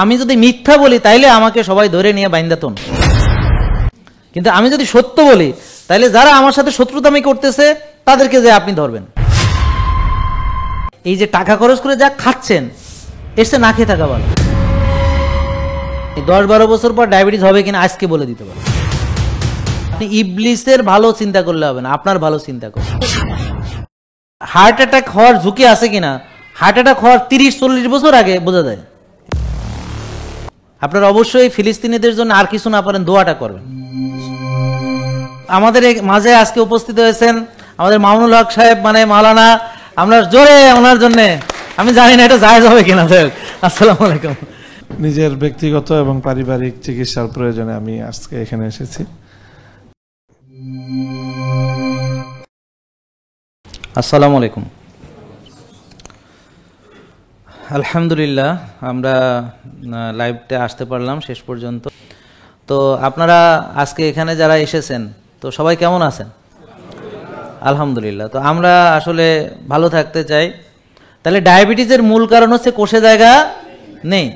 আমি যদি মিথ্যা বলি তাইলে আমাকে সবাই ধরে নিয়ে বাইন্দাতন, কিন্তু আমি যদি সত্য বলি তাইলে যারা আমার সাথে শত্রুতামি করতেছে তাদেরকে যে আপনি ধরবেন। এই যে টাকা খরচ করে যা খাচ্ছেন এসে না খেয়ে থাকা ভালো। 10-12 বছর পর ডায়াবেটিস হবে কিনা আজকে বলে দিতে পারেন। আপনি ইবলিসের ভালো চিন্তা করলে হবে না, আপনার ভালো চিন্তা করুন। হার্ট অ্যাটাক হওয়ার ঝুঁকি আছে কিনা হার্ট অ্যাটাক হওয়ার 30-40 বছর আগে বোঝা যায়। আপনারা অবশ্যই ফিলিস্তিনিদের জন্য আর কিছু না পারেন দোয়াটা করবেন। আমাদের মাঝে আজকে উপস্থিত হয়েছেন আমাদের মামুনুল হক সাহেব, মানে মাওলানা, আমরা জোরে ওনার জন্য, আমি জানি না এটা জায়েজ হবে কিনা। আসসালামু আলাইকুম। নিজের ব্যক্তিগত এবং পারিবারিক চিকিৎসার প্রয়োজনে আমি আজকে এখানে এসেছি। আসসালামু আলাইকুম। আলহামদুলিল্লাহ আমরা লাইভতে আসতে পারলাম শেষ পর্যন্ত। তো আপনারা আজকে এখানে যারা এসেছেন তো সবাই কেমন আছেন? আলহামদুলিল্লাহ। তো আমরা আসলে ভালো থাকতে চাই। তাহলে ডায়াবেটিসের মূল কারণ হচ্ছে কোষে জায়গা নেই।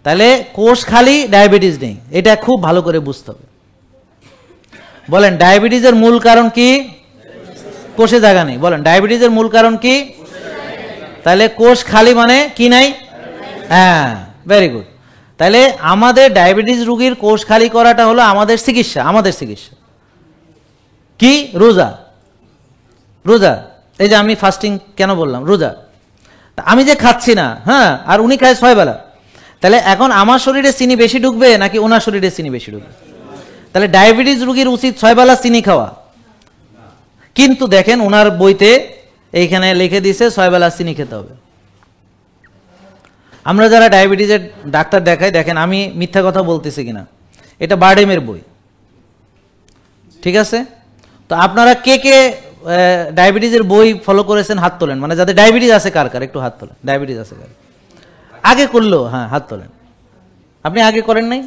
তাহলে কোষ খালি, ডায়াবেটিস নেই, এটা খুব ভালো করে বুঝতে হবে। বলেন ডায়াবেটিসের মূল কারণ কি? কোষে জায়গা নেই। বলেন ডায়াবেটিসের মূল কারণ কি? তাহলে কোষ খালি মানে কি নাই? হ্যাঁ, ভেরি গুড। তাহলে আমাদের ডায়াবেটিস রোগীর কোষ খালি করাটা হলো আমাদের চিকিৎসা। আমাদের চিকিৎসা কি? রোজা। রোজা, এই যে আমি ফাস্টিং কেন বললাম? রোজা। আমি যে খাচ্ছি না, হ্যাঁ, আর উনি খায় 6 বেলা, তাহলে এখন আমার শরীরে চিনি বেশি ঢুকবে নাকি ওনার শরীরে চিনি বেশি ঢুকবে? তাহলে ডায়াবেটিস রোগীর উচিত 6 বেলা চিনি খাওয়া, কিন্তু দেখেন ওনার বইতে এইখানে লিখে দিয়েছে 6 বেলা চিনি খেতে হবে। আমরা যারা ডায়াবেটিসের ডাক্তার দেখাই, দেখেন আমি মিথ্যা কথা বলতেছি কিনা, এটা বারডেমের বই, ঠিক আছে? তো আপনারা কে কে ডায়াবেটিসের বই ফলো করেছেন হাত তোলেন, মানে যাদের ডায়াবেটিস আছে কার কার একটু হাত তোলেন। ডায়াবেটিস আছে কার? আগে করলো, হ্যাঁ হাত তোলেন। আপনি আগে করেন নাই?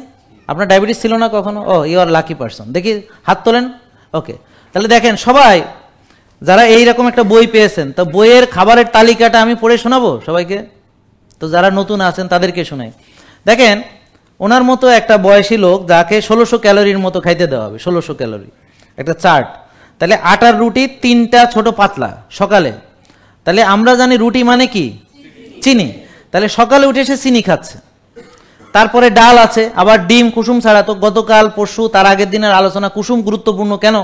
আপনার ডায়াবেটিস ছিল না কখনো? ও, ইউ আর লাকি পারসন। দেখি হাত তোলেন। ওকে, তাহলে দেখেন সবাই যারা এইরকম একটা বই পেয়েছেন, তো বইয়ের খাবারের তালিকাটা আমি পড়ে শোনাবো সবাইকে। তো যারা নতুন আছেন তাদেরকে শোনাই। দেখেন ওনার মতো একটা বয়সী লোক যাকে 1600 ক্যালোরির মতো খাইতে দেওয়া হবে, 1600 ক্যালোরি একটা চার্ট। তাহলে আটার রুটি 3টা ছোট পাতলা সকালে। তাহলে আমরা জানি রুটি মানে কি? চিনি। তাহলে সকালে উঠে সে চিনি খাচ্ছে। তারপরে ডাল আছে, আবার ডিম কুসুম ছাড়া। তো গতকাল পরশু তার আগের দিনের আলোচনা কুসুম গুরুত্বপূর্ণ কেন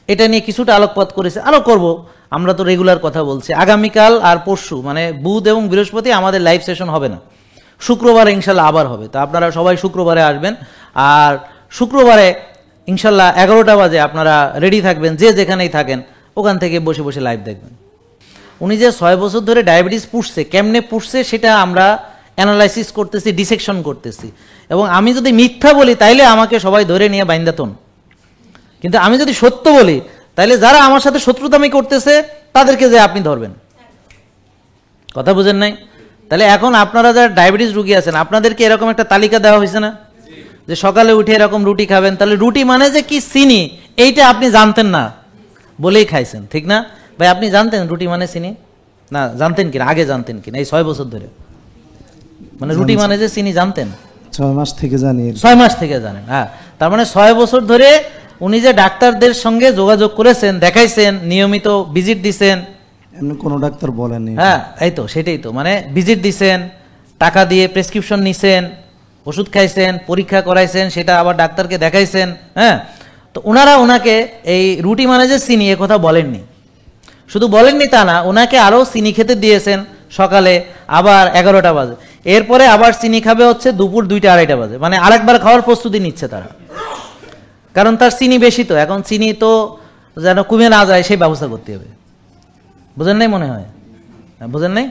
এটা নিয়ে কিছুটা আলোকপাত করেছে, আরো করব। আমরা তো রেগুলার কথা বলছি। আগামীকাল আর পরশু মানে বুধ এবং বৃহস্পতি আমাদের লাইভ সেশন হবে না, শুক্রবারে ইনশাল্লাহ আবার হবে। তো আপনারা সবাই শুক্রবারে আসবেন, আর শুক্রবারে ইনশাল্লাহ 11টা বাজে আপনারা রেডি থাকবেন, যে যেখানেই থাকেন ওখান থেকে বসে বসে লাইভ দেখবেন। উনি যে 6 বছর ধরে ডায়াবেটিস পুষছে, কেমনে পুষছে সেটা আমরা অ্যানালাইসিস করতেছি, ডিসেকশন করতেছি। এবং আমি যদি মিথ্যা বলি তাইলে আমাকে সবাই ধরে নিয়ে বাইন্দাতন, কিন্তু আমি যদি সত্য বলি তাইলে যারা আমার সাথে শত্রুতামি করতেছে তাদেরকে যে আপনি ধরবেন। কথা বুঝেন নাই? তাহলে এখন আপনারা যারা ডায়াবেটিস রোগী আছেন আপনাদেরকে এরকম একটা তালিকা দেওয়া হয়েছে না, যে সকালে উঠে এরকম রুটি খাবেন। তাহলে রুটি মানে যে কি চিনি এইটা আপনি জানতেন না বলেই খাইছেন, ঠিক না ভাই? আপনি জানতেন রুটি মানে চিনি? না, জানতেন কিনা? আগে জানতেন কিনা এই 6 বছর ধরে? মানে রুটি মানে যে চিনি জানতেন? 6 মাস থেকে জানি। 6 মাস থেকে জানেন, হ্যাঁ। তার মানে 6 বছর ধরে উনি যে ডাক্তারদের সঙ্গে যোগাযোগ করেছেন, দেখাইছেন, নিয়মিত ভিজিট দিছেন। এমনি কোনো ডাক্তার বলেনি। হ্যাঁ, এই তো সেটাই তো, মানে ভিজিট দিছেন, টাকা দিয়ে প্রেসক্রিপশন নিছেন, ওষুধ খাইছেন, পরীক্ষা করাইছেন, সেটা আবার ডাক্তারকে দেখাইছেন। হ্যাঁ, তো ওনারা ওনাকে এই রুটি মানে যে চিনি এ কথা বলেননি। শুধু বলেননি তা না, ওনাকে আরও চিনি খেতে দিয়েছেন সকালে, আবার 11টা বাজে। এরপরে আবার চিনি খাবে হচ্ছে দুপুর 2টা-2:30 বাজে, মানে আরেকবার খাওয়ার প্রস্তুতি নিচ্ছে তারা। কারণ তার চিনি বেশি, তো এখন চিনি তো যেন কমে না যায় সেই ব্যবস্থা করতে হবে। বুঝেন নাই মনে হয়? বুঝেন নাই?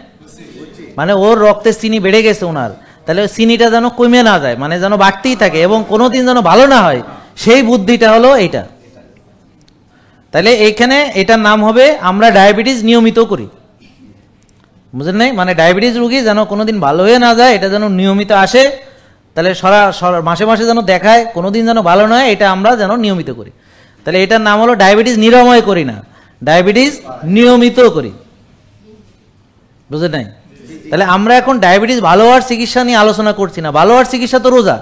মানে ওর রক্তে চিনি বেড়ে গেছে ওনার, তাহলে চিনিটা যেন কমে না যায়, মানে যেন বাড়তেই থাকে এবং কোনোদিন যেন ভালো না হয়, সেই বুদ্ধিটা হলো এইটা। তাহলে এইখানে এটার নাম হবে আমরা ডায়াবেটিস নিয়মিত করি। বুঝেন নাই? মানে ডায়াবেটিস রোগী যেন কোনোদিন ভালো হয়ে না যায়, এটা যেন নিয়মিত আসে। তাহলে মাসে মাসে যেন দেখায়, কোনোদিন যেন ভালো নয়, এটা আমরা যেন নিয়মিত করি। তাহলে এটার নাম হলো ডায়াবেটিস নিরাময় করি না, ডায়াবেটিস নিয়মিত করি। বুঝলেন নাই? তাহলে আমরা এখন ডায়াবেটিস ভালো হওয়ার চিকিৎসা নিয়ে আলোচনা করছি না। ভালো হওয়ার চিকিৎসা তো রোজা,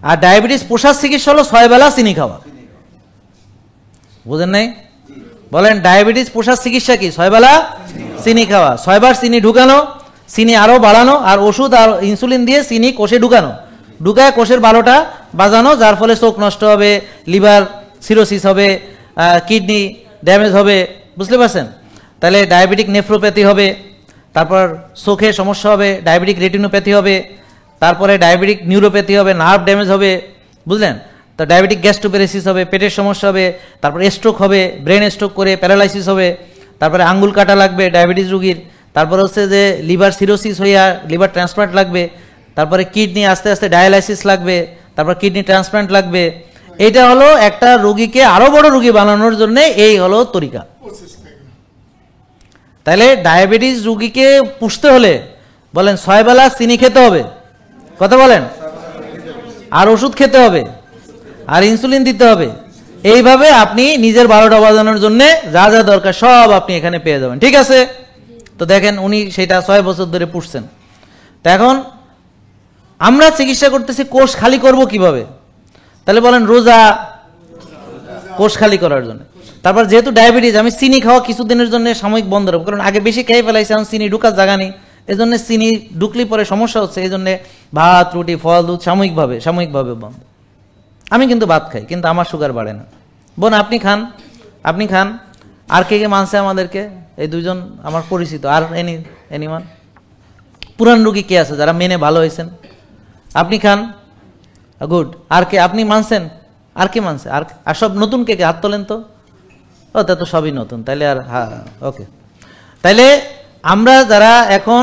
আর ডায়াবেটিস পোষার চিকিৎসা হলো 6 বেলা চিনি খাওয়া। বুঝেন নাই? বলেন ডায়াবেটিস পোষার চিকিৎসা কি? 6 বেলা চিনি খাওয়া, 6 বার চিনি ঢুকানো, চিনি আরো বাড়ানো, আর ওষুধ আর ইনসুলিন দিয়ে চিনি কোষে ঢুকানো, ঢুকায় কোষের 12টা বাজানো, যার ফলে চোখ নষ্ট হবে, লিভার সিরোসিস হবে, কিডনি ড্যামেজ হবে। বুঝতে পারছেন? তাহলে ডায়াবেটিক নেফ্রোপ্যাথি হবে, তারপর চোখে সমস্যা হবে, ডায়াবেটিক রেটিনোপ্যাথি হবে, তারপরে ডায়াবেটিক নিউরোপ্যাথি হবে, নার্ভ ড্যামেজ হবে। বুঝলেন? তো ডায়াবেটিক গ্যাস্ট্রোপ্যারেসিস হবে, পেটের সমস্যা হবে, তারপরে স্ট্রোক হবে, ব্রেন স্ট্রোক করে প্যারালাইসিস হবে, তারপরে আঙ্গুল কাটা লাগবে ডায়াবেটিস রোগীর, তারপরে হচ্ছে যে লিভার সিরোসিস হইয়া লিভার ট্রান্সপ্লান্ট লাগবে, তারপরে কিডনি আস্তে আস্তে ডায়ালাইসিস লাগবে, তারপর কিডনি ট্রান্সপ্লান্ট লাগবে। এটা হলো একটা রোগীকে আরো বড় রোগী বানানোর জন্য এই হলো তরিকা। তাহলে ডায়াবেটিস রোগীকে পুষতে হলে বলেন 6 বেলা চিনি খেতে হবে, কথা বলেন, আর ওষুধ খেতে হবে, আর ইনসুলিন দিতে হবে। এইভাবে আপনি নিজের 12টা বাজানোর জন্য যা যা দরকার সব আপনি এখানে পেয়ে যাবেন। ঠিক আছে? তো দেখেন উনি সেটা 6 বছর ধরে পুষছেন। তো এখন আমরা চিকিৎসা করতেছি কোষ খালি করব কিভাবে? তাহলে বলেন রোজা, কোষ খালি করার জন্য। তারপর যেহেতু ডায়াবেটিস, আমি চিনি খাওয়া কিছুদিনের জন্য সাময়িক বন্ধ রাখবো, কারণ আগে বেশি খেয়ে ফেলাইছে, এখন চিনি ঢুকার জায়গা নেই, এই জন্য চিনি ঢুকলে পরে সমস্যা হচ্ছে, এই জন্য ভাত রুটি ফল দুধ সাময়িকভাবে বন্ধ। আমি কিন্তু ভাত খাই, কিন্তু আমার সুগার বাড়ে না। বোন আপনি খান। আর কে কে মানছে আমাদেরকে? এই দুইজন আমার পরিচিত। আর এনিমান পুরান রোগী কে আছে যারা মেনে ভালো হয়েছেন? আপনি খান, গুড। আর কে আপনি মানছেন? আর কে মানছে? আর সব নতুন কে কে হাত তোলেন তো? ও তা তো সবই নতুন, তাইলে আর হ্যাঁ ওকে। তাইলে আমরা যারা এখন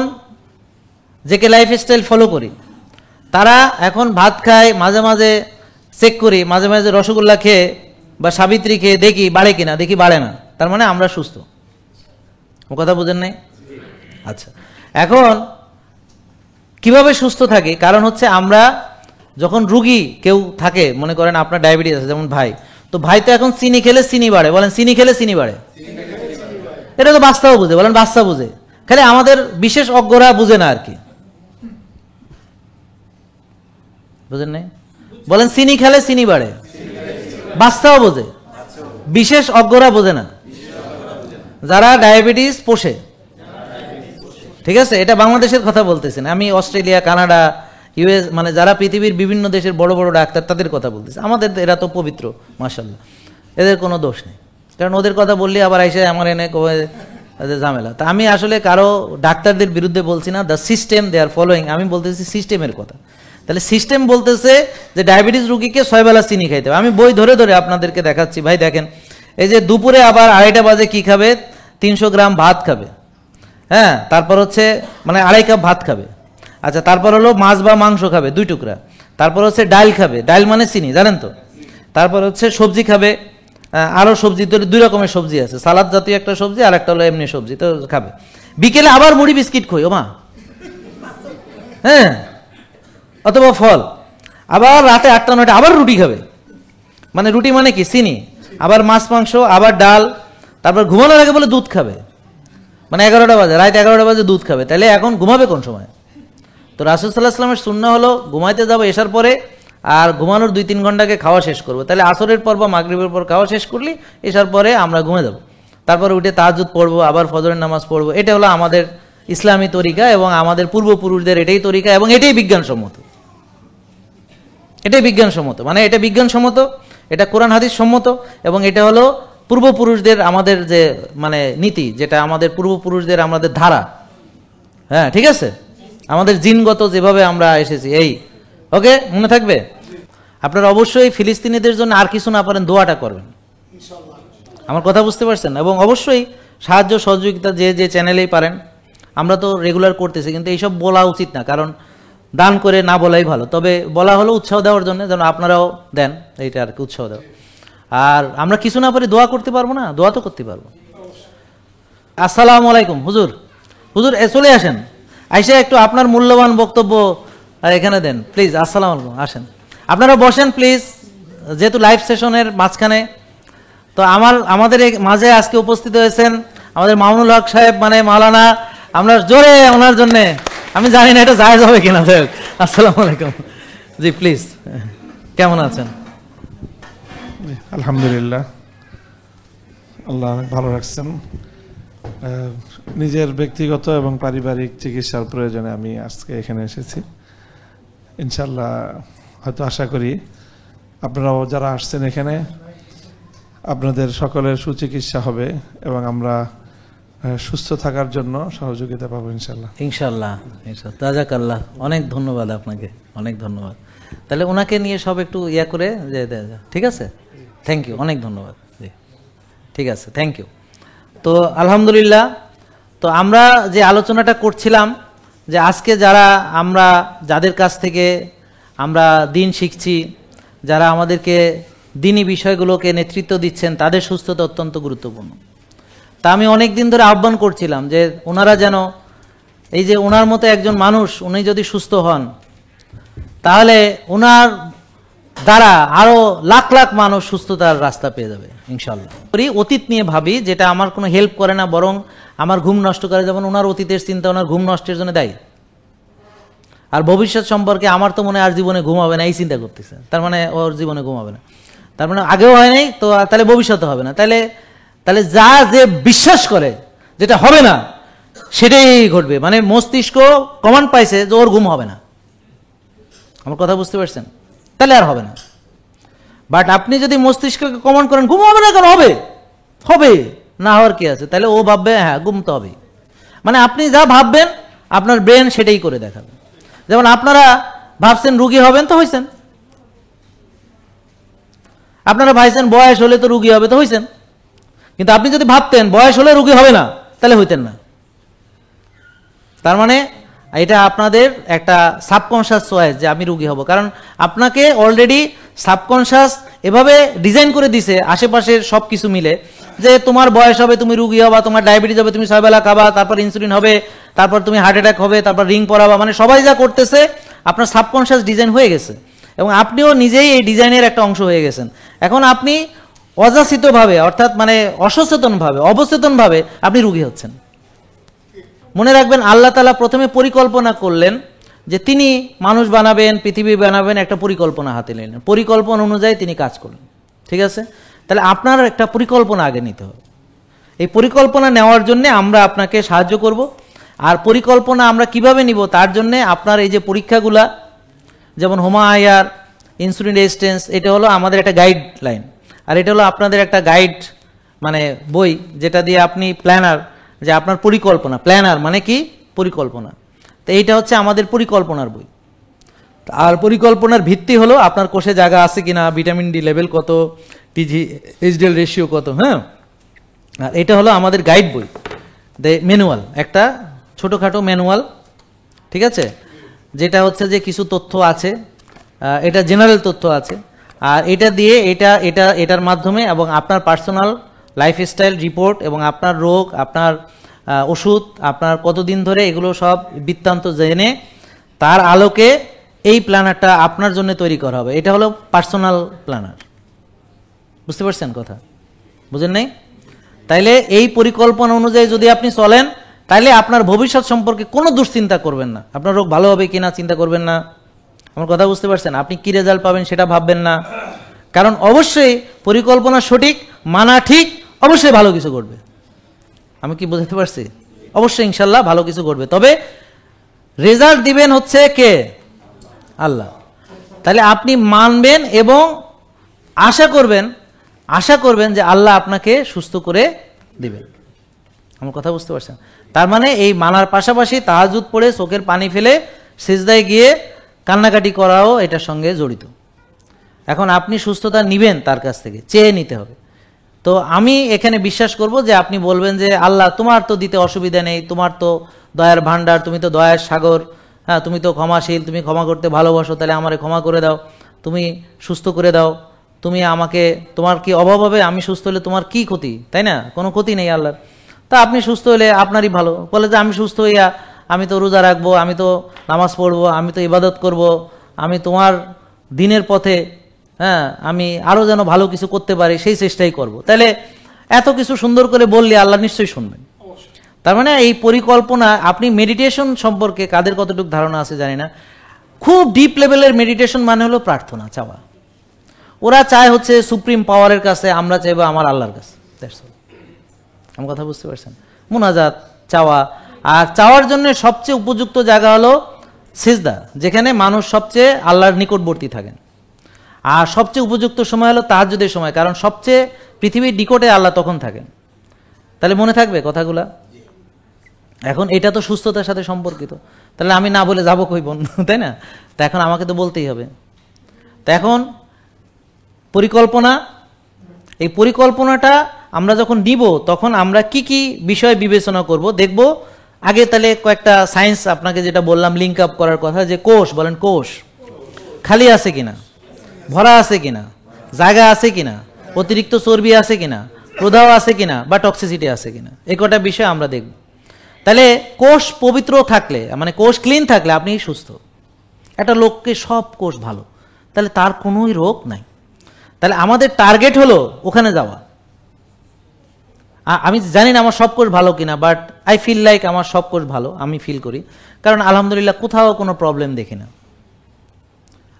জেকে লাইফস্টাইল ফলো করি, তারা এখন ভাত খায়, মাঝে মাঝে চেক করি, মাঝে মাঝে রসগোল্লা খেয়ে বা সাবিত্রী খেয়ে দেখি বাড়ে কিনা, দেখি বাড়ে না, তার মানে আমরা সুস্থ। ও কথা বুঝেন নাই? আচ্ছা, এখন কিভাবে সুস্থ থাকি? কারণ হচ্ছে আমরা যখন রুগী কেউ থাকে, মনে করেন আপনার ডায়াবেটিস আছে, যেমন ভাই, তো ভাই তো এখন চিনি খেলে চিনি বাড়ে, বলেন চিনি খেলে চিনি বাড়ে, এটা তো বাচ্চাও বুঝে, বলেন বাচ্চা বুঝে, খালি আমাদের বিশেষ অজ্ঞরা বুঝে না আর কি। বুঝেন নাই? বলেন চিনি খেলে চিনি বাড়ে, বাচ্চাও বোঝে, বিশেষ অজ্ঞরা বোঝে না, যারা ডায়াবেটিস পোষে। ঠিক আছে? এটা বাংলাদেশের কথা বলতেছি না, আমি অস্ট্রেলিয়া কানাডা ইউএস, মানে যারা পৃথিবীর বিভিন্ন দেশের বড় বড় ডাক্তার তাদের কথা বলতেছি। আমাদের এরা তো পবিত্র মাশাআল্লাহ, এদের কোনো দোষ নেই, কারণ ওদের কথা বললে আবার এসে আমার এনে ঝামেলা। তা আমি আসলে কারো ডাক্তারদের বিরুদ্ধে বলছি না, the system they are following, আমি বলতেছি সিস্টেমের কথা। তাহলে সিস্টেম বলতেছে যে ডায়াবেটিস রোগীকে 6 বেলা চিনি খাইতে হবে। আমি বই ধরে ধরে আপনাদেরকে দেখাচ্ছি। ভাই দেখেন, এই যে দুপুরে আবার 2:30 বাজে কি খাবে? 300 গ্রাম ভাত খাবে, হ্যাঁ, তারপর হচ্ছে মানে 2.5 কাপ ভাত খাবে। আচ্ছা, তারপর হলো মাছ বা মাংস খাবে 2 টুকরা, তারপর হচ্ছে ডাল খাবে, ডাল মানে চিনি জানেন তো, তারপর হচ্ছে সবজি খাবে, আরো সবজি, তো 2 রকমের সবজি আছে, সালাদ জাতীয় একটা সবজি আর একটা হলো এমনি সবজি, তো খাবে। বিকেলে আবার মুড়ি বিস্কিট খই, ও মা, হ্যাঁ, অথবা ফল। আবার রাতে 8টা-9টা আবার রুটি খাবে, মানে রুটি মানে কি চিনি, আবার মাছ মাংস, আবার ডাল, তারপর ঘুমানোর আগে বলে দুধ খাবে, মানে 11টা বাজে, রাত 11টা বাজে দুধ খাবে। তাহলে এখন ঘুমাবে কোন সময়? তো রাসূল সাল্লাল্লাহু আলাইহি ওয়াসাল্লামের সুন্নাহ হলো ঘুমাইতে যাবো এশার পরে, আর ঘুমানোর 2-3 ঘন্টাকে খাওয়া শেষ করবো। তাহলে আসরের পর বা মাগরিবের পর খাওয়া শেষ করলি এশার পরে আমরা ঘুমে যাবো, তারপরে উঠে তাহাজ্জুদ পড়বো, আবার ফজরের নামাজ পড়বো। এটা হলো আমাদের ইসলামী তরিকা এবং আমাদের পূর্বপুরুষদের এটাই তরিকা, এবং এটাই বিজ্ঞানসম্মত। এটাই বিজ্ঞানসম্মত, মানে এটা বিজ্ঞানসম্মত, এটা কোরআন হাদিস সম্মত, এবং এটা হলো পূর্বপুরুষদের আমাদের যে মানে নীতি, যেটা আমাদের পূর্বপুরুষদের আমাদের ধারা, হ্যাঁ ঠিক আছে, আমাদের জিনগত যেভাবে আমরা এসেছি এই। ওকে, মনে থাকবে? আপনারা অবশ্যই ফিলিস্তিনিদের জন্য আর কিছু না পারেন দোয়াটা করবেন, আমার কথা বুঝতে পারছেন? এবং অবশ্যই সাহায্য সহযোগিতা যে যে চ্যানেলেই পারেন, আমরা তো রেগুলার করতেছি, কিন্তু এইসব বলা উচিত না, কারণ দান করে না বলাই ভালো, তবে বলা হলো উৎসাহ দেওয়ার জন্য, যেন আপনারাও দেন, এইটা আর কি, উৎসাহ দেওয়া। আর আমরা কিছু না পারি দোয়া করতে পারবো না? দোয়া তো করতে পারবো। আসসালামু আলাইকুম হুজুর, হুজুর চলে আসেন, আইসা একটু আপনার মূল্যবান বক্তব্য এখানে দেন প্লিজ। আসসালামু আলাইকুম, আসেন, আপনারা বসেন প্লিজ, যেহেতু লাইভ সেশনের মাঝখানে। তো আমাদের মাঝে আজকে উপস্থিত হয়েছেন আমাদের মামুনুল হক সাহেব, মানে মাওলানা আমরা জোরে ওনার জন্য, আমি জানি না এটা জায়েজ হবে কিনা। আসসালামু আলাইকুম। জি প্লিজ, কেমন আছেন? আলহামদুলিল্লাহ, আল্লাহ অনেক ভালো রাখছেন। নিজের ব্যক্তিগত এবং পারিবারিক চিকিৎসার প্রয়োজনে আমি আজকে এখানে এসেছি। ইনশাল্লাহ হয়তো আশা করি আপনারাও যারা আসছেন এখানে আপনাদের সকলের সুচিকিৎসা হবে এবং আমরা সুস্থ থাকার জন্য সহযোগিতা পাবো ইনশাল্লাহ। ইনশাল্লাহ, জাযাকাল্লাহ, অনেক ধন্যবাদ আপনাকে, অনেক ধন্যবাদ। তাহলে ওনাকে নিয়ে সব একটু ইয়া করে যে, ঠিক আছে, থ্যাংক ইউ, অনেক ধন্যবাদ। জি ঠিক আছে, থ্যাংক ইউ। তো আলহামদুলিল্লাহ, তো আমরা যে আলোচনাটা করছিলাম যে আজকে আমরা যাদের কাছ থেকে আমরা দিন শিখছি, যারা আমাদেরকে দিনী বিষয়গুলোকে নেতৃত্ব দিচ্ছেন, তাদের সুস্থতা অত্যন্ত গুরুত্বপূর্ণ। তা আমি অনেক দিন ধরে আহ্বান করছিলাম যে ওনারা যেন এই যে ওনার মতো একজন মানুষ, উনি যদি সুস্থ হন তাহলে ওনার দ্বারা আরো লাখ লাখ মানুষ সুস্থতার রাস্তা পেয়ে যাবে ইনশাল্লাহ। অতীত নিয়ে ভাবি, যেটা আমার কোনো হেল্প করে না, বরং আমার ঘুম নষ্ট করে। যেমন ওনার অতীতের চিন্তা ওনার ঘুম নষ্টের জন্য দায়ী, আর ভবিষ্যৎ সম্পর্কে আমার তো মনে হয় আর জীবনে ঘুম হবে না এই চিন্তা করতেছে, তার মানে ওর জীবনে ঘুম হবে না, তার মানে আগেও হয় নাই, তো তাহলে ভবিষ্যতে হবে না। তাহলে যা যে বিশ্বাস করে যেটা হবে না সেটাই ঘটবে, মানে মস্তিষ্ক কমান্ড পাইছে যে ওর ঘুম হবে না। আমার কথা বুঝতে পারছেন? তাহলে আর হবে না। বাট আপনি যদি মস্তিষ্ককে কমান্ড করেন ঘুম হবে না, কেন হবে, হবে না হওয়ার কি আছে, তাহলে ও ভাববে হ্যাঁ ঘুম তো হবে। মানে আপনি যা ভাববেন আপনার ব্রেন সেটাই করে দেখাবে। যেমন আপনারা ভাবছেন রুগী হবেন, তো হয়েছেন। আপনারা ভাবছেন বয়স হলে তো রুগী হবে, তো হয়েছেন। কিন্তু আপনি যদি ভাবতেন বয়স হলে রুগী হবে না, তাহলে হইতেন না। তার মানে এটা আপনাদের একটা সাবকনশাস চয়েস যে আমি রুগী হব, কারণ আপনাকে অলরেডি সাবকনশাস এভাবে ডিজাইন করে দিছে আশেপাশের সব কিছু মিলে যে তোমার বয়স হবে, তুমি রুগী হবা, তোমার ডায়াবেটিস হবে, তুমি 6 বেলা খাবা, তারপর ইনসুলিন হবে, তারপর তুমি হার্ট অ্যাটাক হবে, তারপর রিং পরাবা। মানে সবাই যা করতেছে আপনার সাবকনশাস ডিজাইন হয়ে গেছে এবং আপনিও নিজেই এই ডিজাইনের একটা অংশ হয়ে গেছেন। এখন আপনি অযাচিতভাবে, অর্থাৎ মানে অসচেতনভাবে, অবচেতনভাবে আপনি রুগী হচ্ছেন। মনে রাখবেন আল্লাহ তাআলা প্রথমে পরিকল্পনা করলেন যে তিনি মানুষ বানাবেন, পৃথিবী বানাবেন, একটা পরিকল্পনা হাতে নিলেন, পরিকল্পনা অনুযায়ী তিনি কাজ করলেন। ঠিক আছে? তাহলে আপনার একটা পরিকল্পনা আগে নিতে হবে। এই পরিকল্পনা নেওয়ার জন্য আমরা আপনাকে সাহায্য করব। আর পরিকল্পনা আমরা কিভাবে নিব তার জন্য আপনার এই যে পরীক্ষাগুলা, যেমন হোমায়ার, ইনসুলিন রেজিস্ট্যান্স, এটা হলো আমাদের একটা গাইডলাইন, আর এটা হলো আপনাদের একটা গাইড মানে বই, যেটা দিয়ে আপনি প্ল্যানার, যে আপনার পরিকল্পনা, প্ল্যানার মানে কি পরিকল্পনা, তো এইটা হচ্ছে আমাদের পরিকল্পনার বই। আর পরিকল্পনার ভিত্তি হলো আপনার কোষে জায়গা আছে কিনা, ভিটামিন ডি লেভেল কত, টিজি এইচডিএল রেশিও কত, হ্যাঁ। আর এটা হলো আমাদের গাইড বই, ম্যানুয়াল, একটা ছোটোখাটো ম্যানুয়াল, ঠিক আছে, যেটা হচ্ছে যে কিছু তথ্য আছে, এটা জেনারেল তথ্য আছে, আর এটা দিয়ে এটার মাধ্যমে এবং আপনার পার্সোনাল লাইফস্টাইল রিপোর্ট এবং আপনার রোগ, আপনার ওষুধ, আপনার কতদিন ধরে, এগুলো সব বৃত্তান্ত জেনে তার আলোকে এই প্ল্যানারটা আপনার জন্য তৈরি করা হবে। এটা হলো পার্সোনাল প্ল্যানার। বুঝতে পারছেন কথা? বুঝেন নাই? তাইলে এই পরিকল্পনা অনুযায়ী যদি আপনি চলেন তাইলে আপনার ভবিষ্যৎ সম্পর্কে কোনো দুশ্চিন্তা করবেন না। আপনার রোগ ভালো হবে কিনা চিন্তা করবেন না। আমার কথা বুঝতে পারছেন? আপনি কি রেজাল্ট পাবেন সেটা ভাববেন না, কারণ অবশ্যই পরিকল্পনা সঠিক, মানা ঠিক, অবশ্যই ভালো কিছু করবে। আমি কি বুঝতে পারছি? অবশ্যই ইনশাল্লাহ ভালো কিছু করবে, তবে রেজাল্ট দিবেন হচ্ছে কে? আল্লাহ। তাহলে আপনি মানবেন এবং আশা করবেন যে আল্লাহ আপনাকে সুস্থ করে দিবেন। আমার কথা বুঝতে পারছেন? তার মানে এই মানার পাশাপাশি তাহাজ্জুদ পড়ে চোখের পানি ফেলে সিজদায় গিয়ে কান্নাকাটি করাও এটার সঙ্গে জড়িত। এখন আপনি সুস্থতা নিবেন তার কাছ থেকে, চেয়ে নিতে হবে। তো আমি এখানে বিশ্বাস করব যে আপনি বলবেন যে আল্লাহ তোমার তো দিতে অসুবিধা নেই, তোমার তো দয়ার ভান্ডার, তুমি তো দয়ার সাগর, হ্যাঁ, তুমি তো ক্ষমাশীল, তুমি ক্ষমা করতে ভালোবাসো, তাহলে আমারে ক্ষমা করে দাও, তুমি সুস্থ করে দাও, তুমি আমাকে, তোমার কি অভাব হবে, আমি সুস্থ হলে তোমার কি ক্ষতি, তাই না? কোনো ক্ষতি নেই আল্লাহর। তা আপনি সুস্থ হলে আপনারই ভালো। বলে যে আমি সুস্থ হইয়া আমি তো রোজা রাখবো, আমি তো নামাজ পড়বো, আমি তো ইবাদত করব, আমি তোমার দিনের পথে, হ্যাঁ, আমি আরও যেন ভালো কিছু করতে পারি সেই চেষ্টাই করব। তাহলে এত কিছু সুন্দর করে বললে আল্লাহ নিশ্চয়ই শুনবেন। তার মানে এই পরিকল্পনা, আপনি মেডিটেশন সম্পর্কে কাদের কতটুকু ধারণা আছে জানি না, খুব ডিপ লেভেলের মেডিটেশন মানে হলো প্রার্থনা চাওয়া। ওরা চায় হচ্ছে সুপ্রিম পাওয়ারের কাছে, আমরা চাইবো আমার আল্লাহর কাছে। আমার কথা বুঝতে পারছেন? মুনাজাত চাওয়া, আর চাওয়ার জন্য সবচেয়ে উপযুক্ত জায়গা হলো সিজদা, যেখানে মানুষ সবচেয়ে আল্লাহর নিকটবর্তী থাকেন। আর সবচেয়ে উপযুক্ত সময় হলো তাহাজ্জুদের সময়, কারণ সবচেয়ে পৃথিবীর নিকটে আল্লাহ তখন থাকেন। তাহলে মনে থাকবে কথাগুলা? এখন এটা তো সুস্থতার সাথে সম্পর্কিত, তাহলে আমি না বলে যাবো কই বোন, তাই না? তা এখন আমাকে তো বলতেই হবে। তা এখন পরিকল্পনা, এই পরিকল্পনাটা আমরা যখন নিব তখন আমরা কি কি বিষয় বিবেচনা করব দেখব। আগে তাহলে কয়েকটা সায়েন্স আপনাকে যেটা বললাম লিঙ্ক আপ করার কথা, যে কোষ, বলেন কোষ খালি আছে কিনা, ভরা আছে কিনা, জায়গা আছে কিনা, অতিরিক্ত চর্বি আছে কিনা, প্রদাহ আছে কিনা, বা টক্সিসিটি আছে কিনা, এই কটা বিষয় আমরা দেখব। তাহলে কোষ পবিত্র থাকলে, মানে কোষ ক্লিন থাকলে আপনি সুস্থ। একটা লোককে সব কোষ ভালো, তাহলে তার কোনোই রোগ নাই। তাহলে আমাদের টার্গেট হলো ওখানে যাওয়া। আমি জানি না আমার সব কোষ ভালো কিনা, বাট আই ফিল লাইক আমার সব কোষ ভালো, আমি ফিল করি। কারণ আলহামদুলিল্লাহ কোথাও কোনো প্রবলেম দেখি না।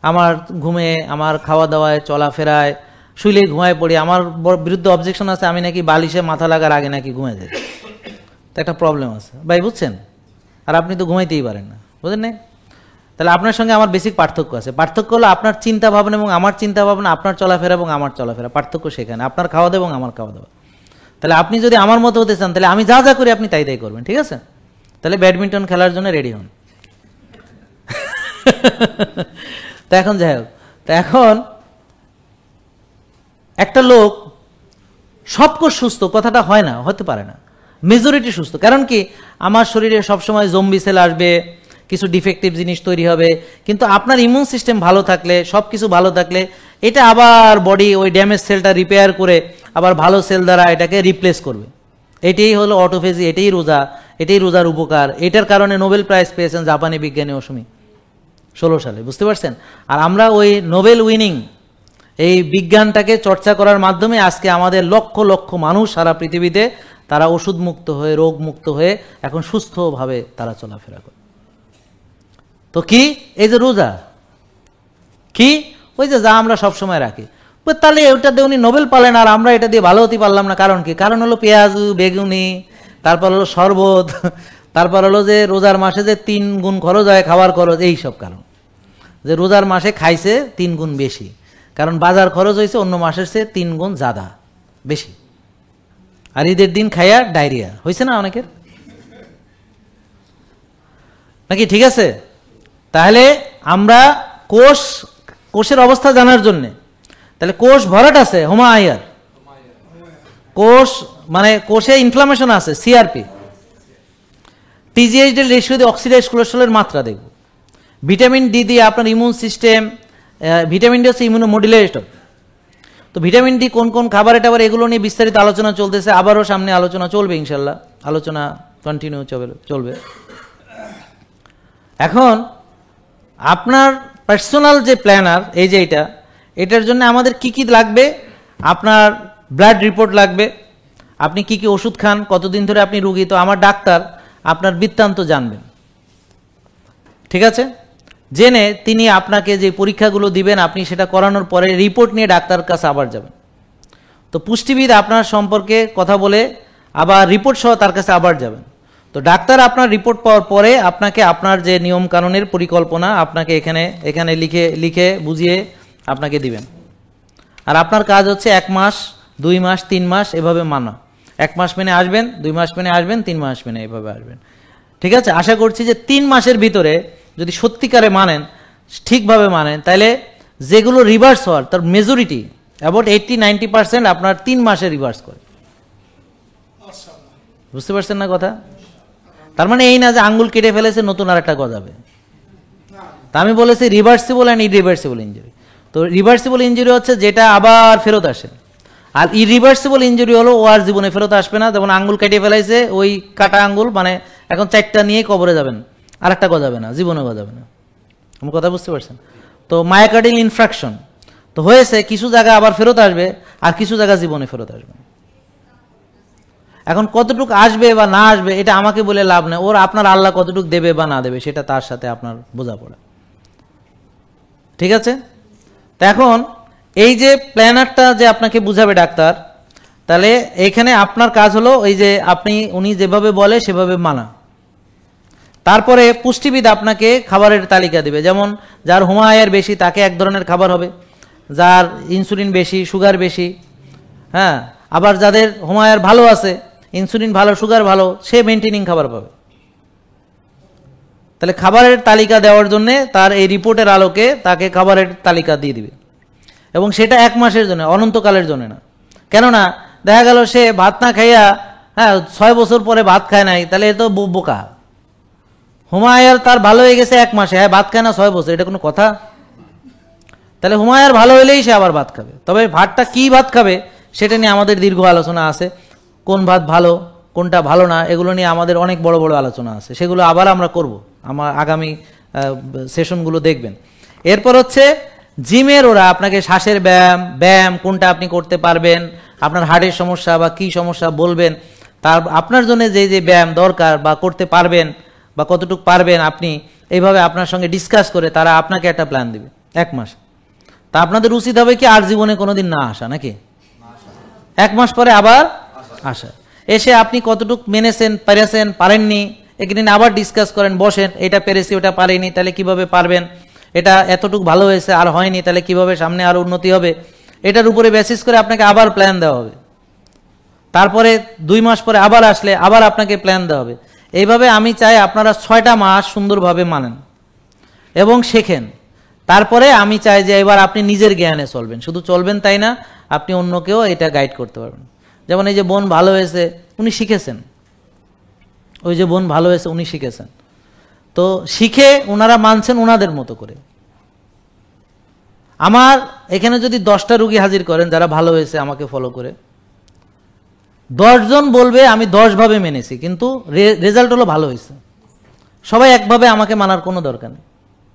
আমার ঘুমে, আমার খাওয়া দাওয়ায়, চলাফেরায়, শুইলেই ঘুমায় পড়ি। আমার বিরুদ্ধে অবজেকশন আছে, আমি নাকি বালিশে মাথা লাগার আগে নাকি ঘুমায় যাই। তো একটা প্রবলেম আছে ভাই, বুঝছেন? আর আপনি তো ঘুমাইতেই পারেন না, বুঝলেন না? তাহলে আপনার সঙ্গে আমার বেসিক পার্থক্য আছে। পার্থক্য হলো আপনার চিন্তা ভাবনা এবং আমার চিন্তা ভাবনা, আপনার চলাফেরা এবং আমার চলাফেরা, পার্থক্য সেখানে। আপনার খাওয়া দাওয়া এবং আমার খাওয়া দাওয়া। তাহলে আপনি যদি আমার মতো হতে চান, তাহলে আমি যা যা করি আপনি তাই তাই করবেন, ঠিক আছে? তাহলে ব্যাডমিন্টন খেলার জন্য রেডি হন। তা এখন যাই হোক, তা এখন একটা লোক সব কোষ সুস্থ কথাটা হয় না, হতে পারে না। মেজরিটি সুস্থ, কারণ কি আমার শরীরে সবসময় জম্বি সেল আসবে, কিছু ডিফেক্টিভ জিনিস তৈরি হবে, কিন্তু আপনার ইমিউন সিস্টেম ভালো থাকলে, সব কিছু ভালো থাকলে, এটা আবার বডি ওই ড্যামেজ সেলটা রিপেয়ার করে আবার ভালো সেল দ্বারা এটাকে রিপ্লেস করবে। এটাই হলো অটোফেজি, এটাই রোজা, এটাই রোজার উপকার। এটার কারণে নোবেল প্রাইজ পেয়েছেন জাপানি বিজ্ঞানী অসমী 16 সালে, বুঝতে পারছেন? আর আমরা ওই নোবেল উইনিং এই বিজ্ঞানটাকে চর্চা করার মাধ্যমে আজকে আমাদের লক্ষ লক্ষ মানুষ সারা পৃথিবীতে তারা ওষুধ মুক্ত হয়ে, রোগ মুক্ত হয়ে এখন সুস্থভাবে তারা চলাফেরা করে। তো কি এই যে রোজা, কি ওই যে যা আমরা সবসময় রাখি, তাহলে ওটা দিয়ে উনি নোবেল পালেন আর আমরা এটা দিয়ে ভালো হতে পারলাম না। কারণ কি? কারণ হলো পেঁয়াজ, বেগুনি, তারপর হলো শরবত, তারপর হলো যে রোজার মাসে যে 3 গুণ খরচ হয় খাবার খরচ, এই সব কারণ। যে রোজার মাসে খাইছে 3 গুণ বেশি, কারণ বাজার খরচ হয়েছে অন্য মাসের চেয়ে 3 গুণ জাদা বেশি। আর ঈদের দিন খাইয়া ডায়রিয়া হয়েছে না অনেকের, নাকি? ঠিক আছে, তাহলে আমরা কোষের অবস্থা জানার জন্যে, তাহলে কোষ ভরাট আছে হোমা আয়ার, কোষ মানে কোষে ইনফ্লামেশন আছে, সিআরপি, টিজিএইচডি রেশিও দিয়ে অক্সিডাইজড কোলেস্টেরলের মাত্রা দেখব, ভিটামিন ডি দিয়ে আপনার ইমিউন সিস্টেম, ভিটামিন ডি হচ্ছে ইমিউনোমডুলেটর। তো ভিটামিন ডি কোন কোন খাবারে টাবার, এগুলো নিয়ে বিস্তারিত আলোচনা চলতেছে, আবারও সামনে আলোচনা চলবে ইনশাল্লাহ, আলোচনা কন্টিনিউ চলবে। এখন আপনার পার্সোনাল যে প্ল্যানার, এই যে এটার জন্য আমাদের কি কি লাগবে? আপনার ব্লাড রিপোর্ট লাগবে, আপনি কি কি ওষুধ খান, কতদিন ধরে আপনি রোগী, তো আমার ডাক্তার আপনার বৃত্তান্ত জানবেন, ঠিক আছে? জেনে তিনি আপনাকে যে পরীক্ষাগুলো দিবেন, আপনি সেটা করানোর পরে রিপোর্ট নিয়ে ডাক্তারের কাছে আবার যাবেন। তো পুষ্টিবিদ আপনার সম্পর্কে কথা বলে আবার রিপোর্ট সহ তার কাছে আবার যাবেন। তো ডাক্তার আপনার রিপোর্ট পাওয়ার পরে আপনাকে আপনার যে নিয়ম কানুনের পরিকল্পনা আপনাকে এখানে লিখে বুঝিয়ে আপনাকে দিবেন। আর আপনার কাজ হচ্ছে 1 মাস, 2 মাস, 3 মাস এভাবে মানা। 1 মাস মেনে আসবেন, 2 মাস মেনে আসবেন, 3 মাস মেনে এভাবে আসবেন, ঠিক আছে? আশা করছি যে 3 মাসের ভিতরে যদি সত্যিকারে মানেন, ঠিকভাবে মানেন, তাহলে যেগুলো রিভার্স হওয়ার তার মেজরিটি অ্যাবাউট 80-90% আপনার 3 মাসে রিভার্স করে। বুঝতে পারছেন না কথা? তার মানে এই না যে আঙ্গুল কেটে ফেলেছে নতুন আর একটা গজাবে। তা আমি বলেছি রিভার্সিবল অ্যান্ড ইরিভার্সিবল ইঞ্জুরি। তো রিভার্সিবল ইঞ্জুরি হচ্ছে যেটা আবার ফেরত আসে, আর ইরিভার্সিবল ইঞ্জুরি হলো ও আর জীবনে ফেরত আসবে না। যেমন আঙ্গুল কেটে ফেলাইছে, ওই কাটা আঙ্গুল মানে এখন 4টা নিয়ে কবরে যাবেন, আর একটা গজাবে না, জীবনে গজাবে না। আমার কথা বুঝতে পারছেন? তো মায়োকার্ডিয়াল ইনফ্রাকশন তো হয়েছে, কিছু জায়গা আবার ফেরত আসবে আর কিছু জায়গা জীবনে ফেরত আসবে। এখন কতটুক আসবে বা না আসবে এটা আমাকে বলে লাভ নেই, ওর আপনার আল্লাহ কতটুক দেবে বা না দেবে সেটা তার সাথে আপনার বোঝাপড়া। ঠিক আছে? তা এখন এই যে প্ল্যানারটা যে আপনাকে বুঝাবে ডাক্তার, তাহলে এইখানে আপনার কাজ হলো ওই যে উনি যেভাবে বলে সেভাবে মানা। তারপরে পুষ্টিবিদ আপনাকে খাবারের তালিকা দিবে, যেমন যার হুমায়ার বেশি তাকে এক ধরনের খাবার হবে, যার ইনসুলিন বেশি, সুগার বেশি, হ্যাঁ, আবার যাদের হুমায়ার ভালো আছে, ইনসুলিন ভালো, সুগার ভালো, সে মেনটেনিং খাবার পাবে। তাহলে খাবারের তালিকা দেওয়ার জন্য তার এই রিপোর্টের আলোকে তাকে খাবারের তালিকা দিয়ে দিবে, এবং সেটা 1 মাসের জন্য, অনন্তকালের জন্য না। কেননা দেখা গেল সে ভাত না খাইয়া 6 বছর পরে ভাত খায় নাই, তাহলে এ তো বোকা। হুমায়ার তার ভালো হয়ে গেছে 1 মাসে, ভাত খায় না 6 বছর, এটা কোনো কথা? তাহলে হুমায়ার ভালো হলেই সে আবার ভাত খাবে। তবে ভাতটা কি ভাত খাবে সেটা নিয়ে আমাদের দীর্ঘ আলোচনা আছে, কোন ভাত ভালো কোনটা ভালো না এগুলো নিয়ে আমাদের অনেক বড় বড় আলোচনা আছে, সেগুলো আবার আমরা করব, আমার আগামী সেশনগুলো দেখবেন। এরপর হচ্ছে জিমের ওরা আপনাকে শ্বাসের ব্যায়াম কোনটা আপনি করতে পারবেন, আপনার হার্টের সমস্যা বা কি সমস্যা বলবেন, তার আপনার জন্য যে যে ব্যায়াম দরকার বা করতে পারবেন বা কতটুকু পারবেন আপনি, এইভাবে আপনার সঙ্গে ডিসকাস করে তারা আপনাকে একটা প্ল্যান দেবে 1 মাস। তা আপনাদের উচিত হবে কি আর জীবনে কোনোদিন না আসা, নাকি 1 মাস পরে আবার আসা, এসে আপনি কতটুকু মেনেছেন, পেরেছেন, পারেননি, এখানে আবার ডিসকাস করেন, বসেন, এটা পেরেছি ওটা পারিনি, তাহলে কিভাবে পারবেন, এটা এতটুকু ভালো হয়েছে আর হয়নি, তাহলে কিভাবে সামনে আরো উন্নতি হবে, এটার উপরে বেসিস করে আপনাকে আবার প্ল্যান দেওয়া হবে। তারপরে 2 মাস পরে আবার আসলে আবার আপনাকে প্ল্যান দেওয়া হবে। এইভাবে আমি চাই আপনারা 6টা মাস সুন্দরভাবে মানেন এবং শেখেন। তারপরে আমি চাই যে এবার আপনি নিজের জ্ঞানে চলবেন, শুধু চলবেন তাই না, আপনি অন্যকেও এটা গাইড করতে পারবেন। যেমন এই যে বোন ভালো হয়েছে, উনি শিখেছেন, ওই যে বোন ভালো হয়েছে উনি শিখেছেন, তো শিখে ওনারা মানছেন ওনাদের মতো করে। আমার এখানে যদি 10টা রুগী হাজির করেন যারা ভালো হয়েছে আমাকে ফলো করে, 10 জন বলবে আমি 10 ভাবে মেনেছি, কিন্তু রেজাল্ট হলো ভালো হয়েছে। সবাই একভাবে আমাকে মানার কোনো দরকার নেই,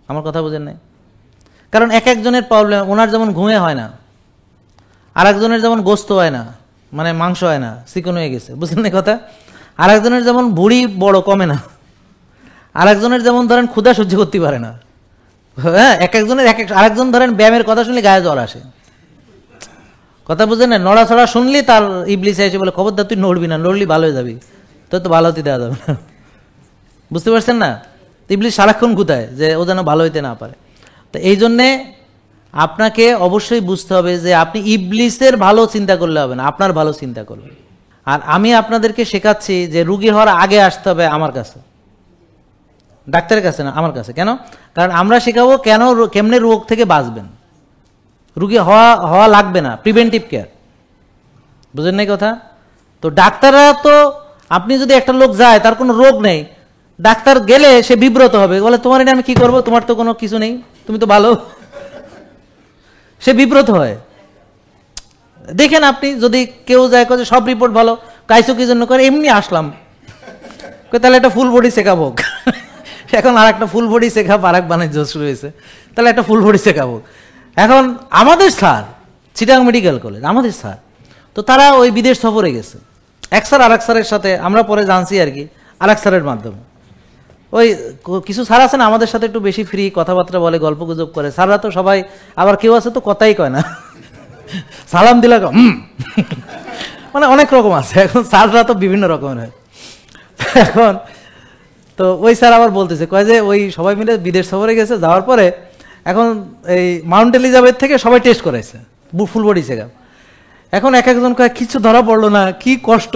আমার কথা বুঝেন নাই? কারণ এক একজনের প্রবলেম, ওনার যেমন ঘুমে হয় না, আর একজনের যেমন গোস্ত হয় না, মানে মাংস হয় না, চিকন হয়ে গেছে, বুঝলেন না কথা? আর একজনের যেমন ভুঁড়ি বড় কমে না, আর একজনের যেমন ধরেন ক্ষুধা সহ্য করতে পারে না, হ্যাঁ, এক একজনের আরেকজন ধরেন ব্যায়ামের কথা শুনলে গায়ে জ্বর আসে, কথা বুঝেন না? নড়াছড়া শুনলি তার ইবলিসে এসে বলে খবরদার তুই নড়বি না, নড়লি ভালো হয়ে যাবি, তোর তো ভালো হতে দেওয়া যাবে না, বুঝতে পারছেন না? ইবলিস সারাক্ষণ কোথায় যে ও যেন ভালো হইতে না পারে। তো এই জন্যে আপনাকে অবশ্যই বুঝতে হবে যে আপনি ইবলিসের ভালো চিন্তা করলে হবে না, আপনার ভালো চিন্তা করবেন। আর আমি আপনাদেরকে শেখাচ্ছি যে রুগী হওয়ার আগে আসতে হবে আমার কাছে, ডাক্তারের কাছে না, আমার কাছে। কেন? কারণ আমরা শেখাবো কেমনে রোগ থেকে বাঁচবেন। রুগী হওয়া লাগবে না, প্রিভেন্টিভ কেয়ার, বুঝেন নাই কথা? তো ডাক্তাররা তো, আপনি যদি একটা লোক যায় তার কোনো রোগ নেই, ডাক্তার গেলে সে বিব্রত হবে, বলে তোমার এটা আমি কি করবো, তোমার তো কোনো কিছু নেই, তুমি তো ভালো, সে বিব্রত হয়। দেখেন আপনি যদি কেউ যায় যে সব রিপোর্ট ভালো, কাইসো কি জন্য করে, এমনি আসলাম, তাহলে একটা ফুল বডি চেকআপ হোক। এখন আর একটা ফুল বডি চেকআপ আর এক বাণিজ্য শুরু হয়েছে, তাহলে একটা ফুল বডি চেকআপ হোক। এখন আমাদের স্যার চিটাগাং মেডিকেল কলেজ, আমাদের স্যার তো তারা ওই বিদেশ সফরে গেছে, এক স্যার আর এক স্যারের সাথে, আমরা পরে জানছি আর কি, আর এক স্যারের মাধ্যমে। ওই কিছু স্যার আছে না আমাদের সাথে একটু বেশি ফ্রি কথাবার্তা বলে, গল্প গুজব করে, স্যাররা তো সবাই, আবার কেউ আছে তো কথাই কয় না, সালাম দিলা মানে অনেক রকম আছে, এখন স্যাররা তো বিভিন্ন রকমের হয়। এখন তো ওই স্যার আবার বলতেছে, কয় যে ওই সবাই মিলে বিদেশ সফরে গেছে, যাওয়ার পরে এখন এই মাউন্ট এলিজাবেথ থেকে সবাই টেস্ট করাইছে ফুল বডি চেকআপ। এখন এক একজন কয় কিছু ধরা পড়লো না, কি কষ্ট,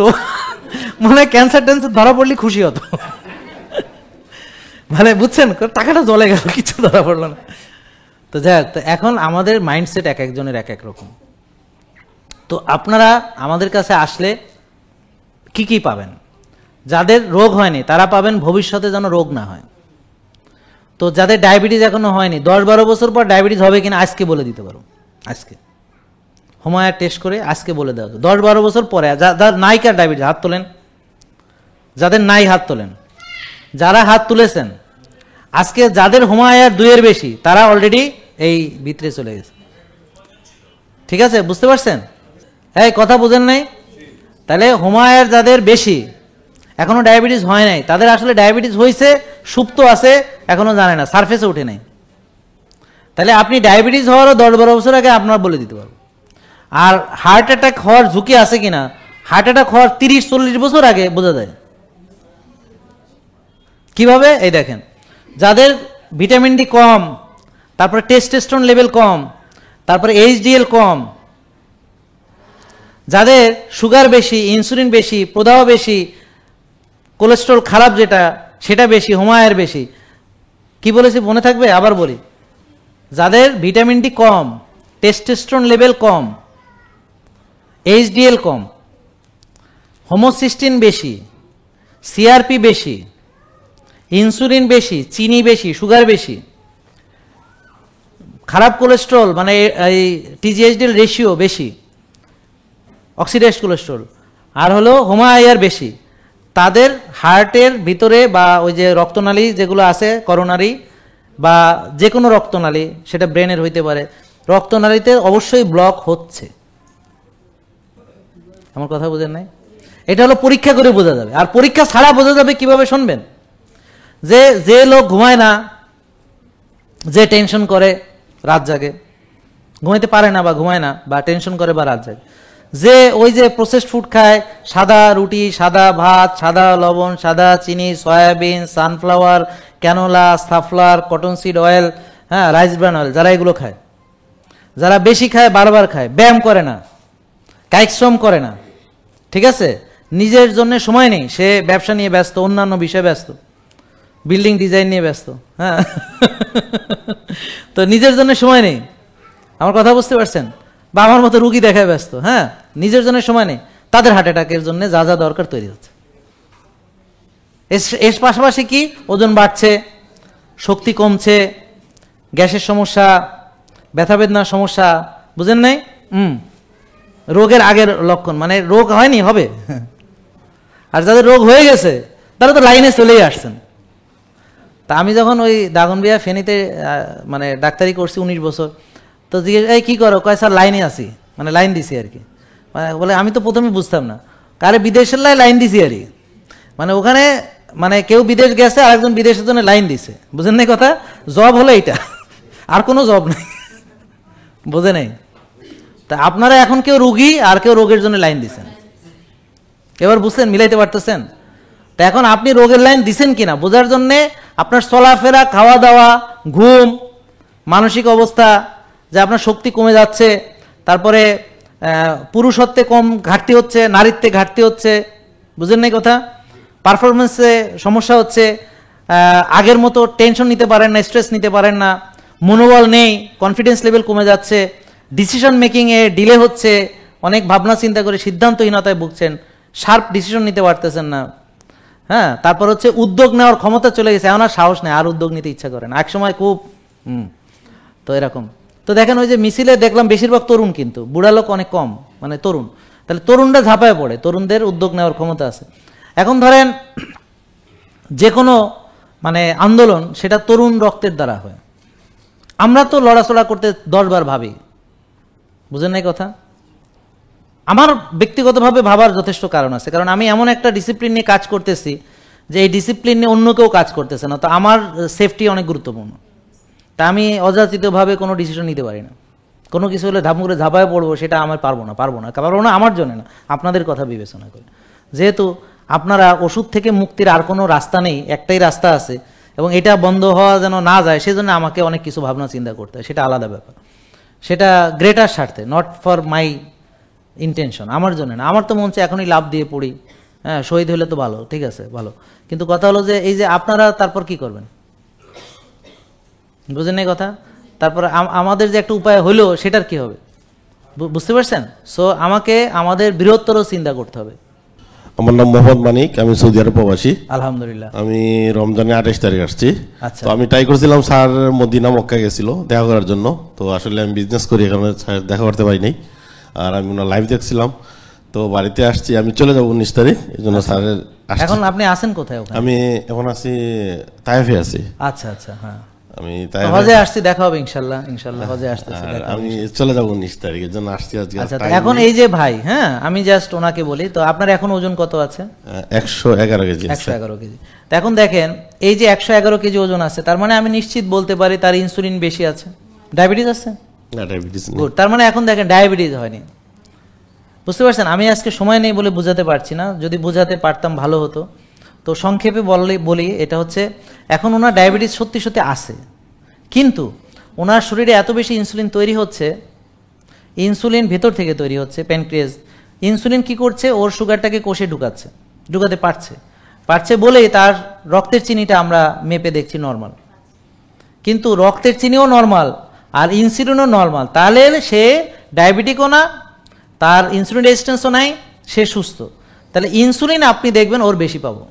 মানে ক্যান্সার ট্যান্সার ধরা পড়লে খুশি হতো, মানে বুঝছেন, টাকাটা জ্বলে গেল, কিছু ধরা পড়লো না। তো যাই হোক, এখন আমাদের মাইন্ডসেট এক একজনের এক এক রকম। তো আপনারা আমাদের কাছে আসলে কি কি পাবেন? যাদের রোগ হয়নি তারা পাবেন ভবিষ্যতে যেন রোগ না হয়। তো যাদের ডায়াবেটিস এখনো হয়নি, 10-12 বছর পর ডায়াবেটিস হবে কিনা আজকে বলে দিতে পারো, আজকে হোমায়ার টেস্ট করে আজকে বলে দেওয়া, 10-12 বছর পরে। যার নাই কার ডায়াবেটিস হাত তোলেন, যাদের নাই হাত তোলেন, যারা হাত তুলেছেন আজকে, যাদের হোমায়ার 2-এর বেশি তারা অলরেডি এই ভিতরে চলে গেছে। ঠিক আছে, বুঝতে পারছেন? এই কথা বুঝেন নাই? তাহলে হোমায়ার যাদের বেশি, এখনো ডায়াবেটিস হয় নাই, তাদের আসলে ডায়াবেটিস হয়েছে, সুপ্ত আছে, এখনো জানে না, সারফেসে উঠে নাই। তাহলে আপনি ডায়াবেটিস হওয়ারও 10-12 বছর আগে আপনার বলে দিতে পারবো। আর হার্ট অ্যাটাক হওয়ার ঝুঁকি আছে কিনা, হার্ট অ্যাটাক হওয়ার 30-40 বছর আগে বোঝা যায়। কিভাবে? এই দেখেন, যাদের ভিটামিন ডি কম, তারপরে টেস্টোস্টেরন লেভেল কম, তারপরে এইচডিএল কম, যাদের সুগার বেশি, ইনসুলিন বেশি, প্রদাহ বেশি, কোলেস্ট্রল খারাপ যেটা সেটা বেশি, হোমায়ার বেশি। কি বলেছি মনে থাকবে? আবার বলি, যাদের ভিটামিন ডি কম, টেস্টোস্টেরন লেভেল কম, এইচডিএল কম, হোমোসিস্টিন বেশি, সিআরপি বেশি, ইনসুলিন বেশি, চিনি বেশি, সুগার বেশি, খারাপ কোলেস্ট্রল মানে এই টিজিএইচডিএল রেশিও বেশি, অক্সিডাইজড কোলেস্ট্রল, আর হলো হোমায়ার বেশি, তাদের হার্টের ভিতরে বা ওই যে রক্তনালী যেগুলো আছে করোনারি বা যে কোনো রক্তনালী, সেটা ব্রেনের হইতে পারে, রক্তনালীতে অবশ্যই ব্লক হচ্ছে। আমার কথা বোঝেন নাই? এটা হলো পরীক্ষা করে বোঝা যাবে। আর পরীক্ষা ছাড়া বোঝা যাবে কিভাবে শুনবেন? যে লোক ঘুমায় না, যে টেনশন করে রাত জাগে, ঘুমাইতে পারে না বা ঘুমায় না, বা টেনশন করে বা রাত জাগে, যে ওই যে প্রসেসড ফুড খায়, সাদা রুটি, সাদা ভাত, সাদা লবণ, সাদা চিনি, soybean, sunflower, canola, safflower, cotton seed oil, হ্যাঁ, রাইস ব্রান অয়েল, যারা এগুলো খায়, যারা বেশি খায়, বারবার খায়, ব্যায়াম করে না, কায়িক শ্রম করে না, ঠিক আছে, নিজের জন্য সময় নেই, সে ব্যবসা নিয়ে ব্যস্ত, অন্যান্য বিষয়ে ব্যস্ত, বিল্ডিং ডিজাইন নিয়ে ব্যস্ত, হ্যাঁ তো নিজের জন্য সময় নেই। আমার কথা বুঝতে পারছেন? বা আমার মতো রুগী দেখায় ব্যস্ত, হ্যাঁ, নিজের জন্য সময় নেই, তাদের হার্ট অ্যাটাকের জন্য যা যা দরকার তৈরি হচ্ছে। এর পাশাপাশি কি? ওজন বাড়ছে, শক্তি কমছে, গ্যাসের সমস্যা, ব্যথা বেদনার সমস্যা, বুঝেন নাই? রোগের আগের লক্ষণ, মানে রোগ হয়নি, হবে। আর যাদের রোগ হয়ে গেছে তারা তো লাইনে চলেই আসছেন। তা আমি যখন ওই দাগনবিয়া ফেনীতে মানে ডাক্তারি করছি 19 বছর, তো জিজ্ঞেস, এই কী করো? কয় স্যার লাইনে আছি, মানে লাইন দিছি আর কি। মানে বলে আমি তো প্রথমে বুঝতাম না, কারে বিদেশের লাইন দিছি আর কি, মানে ওখানে মানে কেউ বিদেশ গেছে, আরেকজন বিদেশের জন্য লাইন দিছে, বুঝেন নাই কথা? জব হলো এইটা, আর কোনো জব নেই, বোঝে নাই? তা আপনারা এখন কেউ রুগী আর কেউ রোগের জন্য লাইন দিছেন, এবার বুঝছেন, মিলাইতে পারতেছেন? তা এখন আপনি রোগের লাইন দিছেন কিনা বোঝার জন্যে আপনার চলাফেরা, খাওয়া দাওয়া, ঘুম, মানসিক অবস্থা, যে আপনার শক্তি কমে যাচ্ছে, তারপরে পুরুষত্বে কম ঘাটতি হচ্ছে, নারীত্বে ঘাটতি হচ্ছে, বুঝেন নাই কথা? পারফরমেন্সে সমস্যা হচ্ছে, আগের মতো টেনশন নিতে পারেন না, স্ট্রেস নিতে পারেন না, মনোবল নেই, কনফিডেন্স লেভেল কমে যাচ্ছে, ডিসিশন মেকিংয়ে ডিলে হচ্ছে, অনেক ভাবনা চিন্তা করে সিদ্ধান্তহীনতায় ভুগছেন, শার্প ডিসিশন নিতে পারতেছেন না, হ্যাঁ, তারপর হচ্ছে উদ্যোগ নেওয়ার ক্ষমতা চলে গেছে, এখন আর সাহস নেই, আর উদ্যোগ নিতে ইচ্ছা করে না, একসময় খুব তো এরকম। তো দেখেন ওই যে মিছিলে দেখলাম বেশিরভাগ তরুণ, কিন্তু বুড়া লোক অনেক কম, মানে তরুণ। তাহলে তরুণরা ঝাঁপায় পড়ে, তরুণদের উদ্যোগ নেওয়ার ক্ষমতা আছে। এখন ধরেন যে কোনো মানে আন্দোলন, সেটা তরুণ রক্তের দ্বারা হয়। আমরা তো লড়াচড়া করতে 10 বার ভাবি, বুঝেন নাই কথা? আমার ব্যক্তিগতভাবে ভাবার যথেষ্ট কারণ আছে, কারণ আমি এমন একটা ডিসিপ্লিন নিয়ে কাজ করতেছি যে এই ডিসিপ্লিন নিয়ে অন্য কেউ কাজ করতেছে না, তো আমার সেফটি অনেক গুরুত্বপূর্ণ। তা আমি অযাচিতভাবে কোনো ডিসিশন নিতে পারি না, কোনো কিছু হলে ধাপ করে ঝাঁপায় পড়বো, সেটা আমার পারবো না, আমার জন্য না, আপনাদের কথা বিবেচনা করে। যেহেতু আপনারা ওষুধ থেকে মুক্তির আর কোনো রাস্তা নেই, একটাই রাস্তা আছে, এবং এটা বন্ধ হওয়া যেন না যায়, সেজন্য আমাকে অনেক কিছু ভাবনা চিন্তা করতে হয়, সেটা আলাদা ব্যাপার, সেটা গ্রেটার স্বার্থে, নট ফর মাই ইন্টেনশন, আমার জন্য না। আমার তো মন চায় এখনই লাভ দিয়ে পড়ি, হ্যাঁ, শহীদ হলে তো ভালো, ঠিক আছে, ভালো, কিন্তু কথা হলো যে এই যে আপনারা তারপর কি করবেন, বুঝেন এই কথা? তারপর আমাদের যে একটা উপায় হইলো, সেটার কি হবে, বুঝতে পারছেন? সো আমাকে আমাদের বৃহত্তর চিন্তা করতে হবে। আমার নাম মোহাম্মদ মানিক, আমি সৌদি আরব প্রবাসী। আলহামদুলিল্লাহ। আমি রমজানের 28 তারিখ আসছি। আচ্ছা। তো আমি ট্রাই করছিলাম, স্যার মদিনা মক্কা গেছিল দেখা করার জন্য, তো আসলে আমি বিজনেস করি, এখানে দেখা করতে পারি নাই, আর আমি ওনার লাইভ দেখছিলাম, তো বাড়িতে আসছি, আমি চলে যাবো 19 তারিখ, এই জন্য স্যারের। এখন আপনি আছেন কোথায় ওখানে? আমি এখন আছি তায়েফে আছি। আচ্ছা আচ্ছা, হ্যাঁ। আমি তাই হজে আসছি, দেখা হবে ইনশাল্লাহ, ইনশাল্লাহ হজে আসতেছি, আর দেখা হবে। আমি চলে যাবো 19 তারিখের জন্য আসছি আজকে। আচ্ছা, তো এখন এই যে ভাই, হ্যাঁ আমি জাস্ট ওনাকে বলি, তো আপনার এখন ওজন কত আছে? 111 কেজি আছে। 111 কেজি। তো এখন দেখেন এই যে 111 কেজি ওজন আছে, তার মানে আমি নিশ্চিত বলতে পারি তার ইনসুলিন বেশি আছে। ডায়াবেটিস আছে? না, ডায়াবেটিস নেই। গুড, তার মানে এখন দেখেন ডায়াবেটিস হয়নি। বুঝতে পারছেন? আমি আজকে সময় নেই বলে বোঝাতে পারছি না, যদি বোঝাতে পারতাম ভালো হতো। তো সংক্ষেপে বলি, এটা হচ্ছে এখন ওনার ডায়াবেটিস সত্যি সত্যি আছে, কিন্তু ওনার শরীরে এত বেশি ইনসুলিন তৈরি হচ্ছে, ইনসুলিন ভেতর থেকে তৈরি হচ্ছে, প্যানক্রিয়াস ইনসুলিন কি করছে, ওর সুগারটাকে কোষে ঢুকাতে পারছে বলেই তার রক্তের চিনিটা আমরা মেপে দেখছি নর্মাল। কিন্তু রক্তের চিনিও নর্মাল আর ইনসুলিনও নর্মাল, তাহলে সে ডায়াবেটিকও না, তার ইনসুলিন রেজিস্ট্যান্সও নাই, সে সুস্থ। তাহলে ইনসুলিন আপনি দেখবেন ওর বেশি পাবো।